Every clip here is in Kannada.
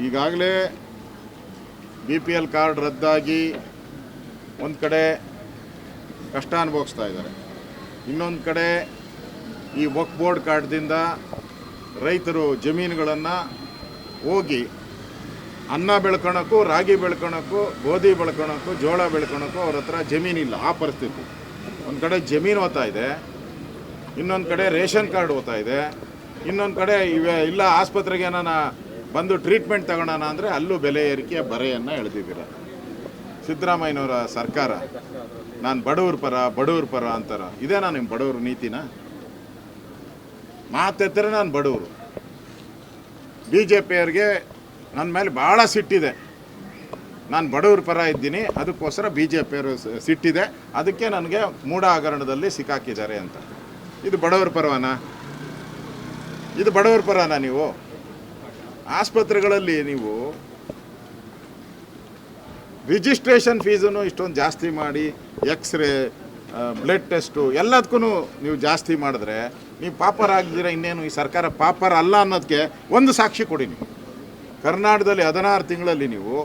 ಈಗಾಗಲೇ BPL ಕಾರ್ಡ್ ರದ್ದಾಗಿ ಒಂದು ಕಡೆ ಕಷ್ಟ ಅನುಭವಿಸ್ತಾ ಇದ್ದಾರೆ. ಇನ್ನೊಂದು ಕಡೆ ಈ ವಕ್ಫ್ ಬೋರ್ಡ್ ಕಾರ್ಡ್ದಿಂದ ರೈತರು ಜಮೀನುಗಳನ್ನು ಹೋಗಿ ಅನ್ನ ಬೆಳ್ಕೊಳಕ್ಕೂ, ರಾಗಿ ಬೆಳ್ಕೊಳಕ್ಕೂ, ಗೋಧಿ ಬೆಳ್ಕೊಳಕ್ಕೂ, ಜೋಳ ಬೆಳ್ಕೊಳಕ್ಕೂ ಅವ್ರ ಹತ್ರ ಜಮೀನಿಲ್ಲ. ಆ ಪರಿಸ್ಥಿತಿ. ಒಂದು ಕಡೆ ಜಮೀನು ಹೋಗ್ತಾ ಇದೆ, ಇನ್ನೊಂದು ಕಡೆ ರೇಷನ್ ಕಾರ್ಡ್ ಹೋಗ್ತಾ ಇದೆ, ಇನ್ನೊಂದು ಕಡೆ ಇಲ್ಲ ಆಸ್ಪತ್ರೆಗೆ ನಾನು ಬಂದು ಟ್ರೀಟ್ಮೆಂಟ್ ತಗೊಳ್ಳೋಣ ಅಂದರೆ ಅಲ್ಲೂ ಬೆಲೆ ಏರಿಕೆಯ ಬರೆಯನ್ನು ಎಳೆದಿದ್ದೀರ. ಸಿದ್ದರಾಮಯ್ಯನವರ ಸರ್ಕಾರ ನಾನು ಬಡವ್ರ ಪರ ಅಂತಾರ. ಇದೇನಾ ನಿಮ್ಮ ಬಡವರು ನೀತಿನ? ಮಾತೆತ್ತರೆ ನಾನು ಬಡವರು. BJPಯವ್ರಿಗೆ ನನ್ನ ಮೇಲೆ ಭಾಳ ಸಿಟ್ಟಿದೆ. ನಾನು ಬಡವ್ರ ಪರ ಇದ್ದೀನಿ, ಅದಕ್ಕೋಸ್ಕರ BJPಯವರು ಸಿಟ್ಟಿದೆ, ಅದಕ್ಕೆ ನನಗೆ ಮೂಢ ಹಗರಣದಲ್ಲಿ ಸಿಕ್ಕಾಕಿದ್ದಾರೆ ಅಂತ. ಇದು ಬಡವ್ರ ಪರವನಾ? ಇದು ಬಡವ್ರ ಪರನಾ? ನೀವು ಆಸ್ಪತ್ರೆಗಳಲ್ಲಿ ನೀವು ರಿಜಿಸ್ಟ್ರೇಷನ್ ಫೀಸನ್ನು ಇಷ್ಟೊಂದು ಜಾಸ್ತಿ ಮಾಡಿ, ಎಕ್ಸ್ರೇ, ಬ್ಲಡ್ ಟೆಸ್ಟು ಎಲ್ಲದಕ್ಕೂ ನೀವು ಜಾಸ್ತಿ ಮಾಡಿದ್ರೆ ನೀವು ಪಾಪರ್ ಆಗಿದ್ದೀರ. ಇನ್ನೇನು ಈ ಸರ್ಕಾರ ಪಾಪರ್ ಅಲ್ಲ ಅನ್ನೋದಕ್ಕೆ ಒಂದು ಸಾಕ್ಷಿ ಕೊಡಿ. ನೀವು ಕರ್ನಾಟಕದಲ್ಲಿ 16 ತಿಂಗಳಲ್ಲಿ ನೀವು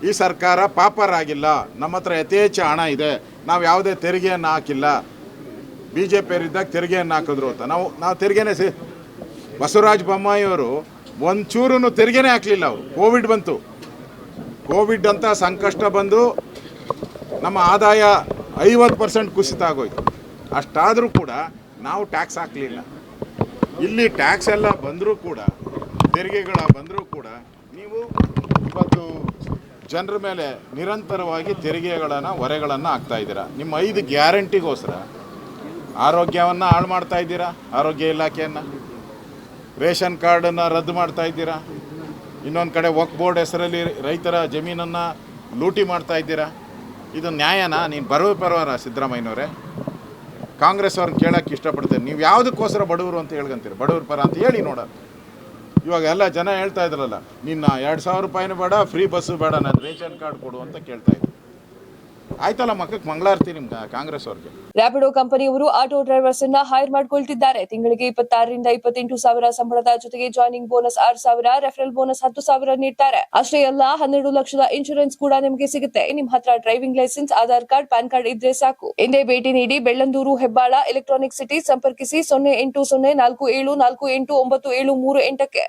ಈ ಸರ್ಕಾರ ಪಾಪರ್ ಆಗಿಲ್ಲ, ನಮ್ಮ ಹತ್ರ ಯಥೇಚ್ಛ ಹಣ ಇದೆ, ನಾವು ಯಾವುದೇ ತೆರಿಗೆಯನ್ನು ಹಾಕಿಲ್ಲ, BJPಯವರಿದ್ದಾಗ ತೆರಿಗೆಯನ್ನು ಹಾಕಿದ್ರು ಅಂತ. ನಾವು ತೆರಿಗೆನೇ ಬಸವರಾಜ ಬೊಮ್ಮಾಯಿಯವರು ಒಂಚೂರು ತೆರಿಗೆನೇ ಹಾಕಲಿಲ್ಲ. ಅವರು ಕೋವಿಡ್ ಬಂತು, ಕೋವಿಡ್ ಅಂತ ಸಂಕಷ್ಟ ಬಂದು ನಮ್ಮ ಆದಾಯ 50% ಕುಸಿತ ಆಗೋಯ್ತು. ಅಷ್ಟಾದರೂ ಕೂಡ ನಾವು ಟ್ಯಾಕ್ಸ್ ಹಾಕಲಿಲ್ಲ. ಇಲ್ಲಿ ಟ್ಯಾಕ್ಸ್ ಎಲ್ಲ ಬಂದರೂ ಕೂಡ, ತೆರಿಗೆಗಳ ಬಂದರೂ ಕೂಡ ನೀವು ಇವತ್ತು ಜನರ ಮೇಲೆ ನಿರಂತರವಾಗಿ ತೆರಿಗೆಗಳನ್ನು, ಹೊರೆಗಳನ್ನು ಹಾಕ್ತಾ ಇದ್ದೀರಾ. ನಿಮ್ಮ 5 ಗ್ಯಾರಂಟಿಗೋಸ್ಕರ ಆರೋಗ್ಯವನ್ನು ಹಾಳು ಮಾಡ್ತಾ ಇದ್ದೀರಾ. ಆರೋಗ್ಯ ಇಲಾಖೆಯನ್ನು, ರೇಷನ್ ಕಾರ್ಡನ್ನು ರದ್ದು ಮಾಡ್ತಾ ಇದ್ದೀರಾ. ಇನ್ನೊಂದು ಕಡೆ ವಕ್ಫ್ ಬೋರ್ಡ್ ಹೆಸರಲ್ಲಿ ರೈತರ ಜಮೀನನ್ನು ಲೂಟಿ ಮಾಡ್ತಾ ಇದ್ದೀರಾ. ಇದು ನ್ಯಾಯನಾ? ನೀನು ಪರವಾರ ಸಿದ್ದರಾಮಯ್ಯನವರೇ? ಕಾಂಗ್ರೆಸ್ ಅವ್ರನ್ನ ಕೇಳೋಕ್ಕೆ ಇಷ್ಟಪಡ್ತೇನೆ, ನೀವು ಯಾವುದಕ್ಕೋಸ್ಕರ ಬಡವರು ಅಂತ ಹೇಳ್ಕೊಂತೀರಿ? ಬಡವ್ರ ಪರ ಅಂತ ಹೇಳಿ ನೋಡ. ಇವಾಗ ಎಲ್ಲ ಜನ ಹೇಳ್ತಾ ಇದ್ರಲ್ಲ, ನಿನ್ನ 2000 ರೂಪಾಯಿನೂ ಬೇಡ, ಫ್ರೀ ಬಸ್ಸು ಬೇಡ, ನಾನು ರೇಷನ್ ಕಾರ್ಡ್ ಕೊಡು ಅಂತ ಕೇಳ್ತಾ ಇದ್ರು. ಆಯ್ತಲ್ಲ, ಮಕ್ಕಕ್ಕೆ ಮಂಗಳಾರತಿ ನಿಮ್ಮ ಕಾಂಗ್ರೆಸ್ ಅವ್ರಿಗೆ. ರ್ಯಾಪಿಡೋ ಕಂಪನಿಯವರು ಆಟೋ ಡ್ರೈವರ್ಸ್ ಅನ್ನ ಹೈರ್ ಮಾಡಿಕೊಳ್ತಿದ್ದಾರೆ. ತಿಂಗಳಿಗೆ 26 ರಿಂದ 28 ಸಾವಿರ ಸಂಬಳದ ಜೊತೆಗೆ ಜಾಯ್ನಿಂಗ್ ಬೋನಸ್ 6,000, ರೆಫರಲ್ ಬೋನಸ್ 10,000 ನೀಡ್ತಾರೆ. ಅಷ್ಟೇ ಅಲ್ಲ, 12 ಲಕ್ಷದ ಇನ್ಶೂರೆನ್ಸ್ ಕೂಡ ನಿಮಗೆ ಸಿಗುತ್ತೆ. ನಿಮ್ ಹತ್ರ driving licence, Aadhaar card, PAN card ಇದ್ರೆ ಸಾಕು. ಹಿಂದೆ ಭೇಟಿ ನೀಡಿ. Bellandur, Hebbal, Electronic City. ಸಂಪರ್ಕಿಸಿ 0804748938.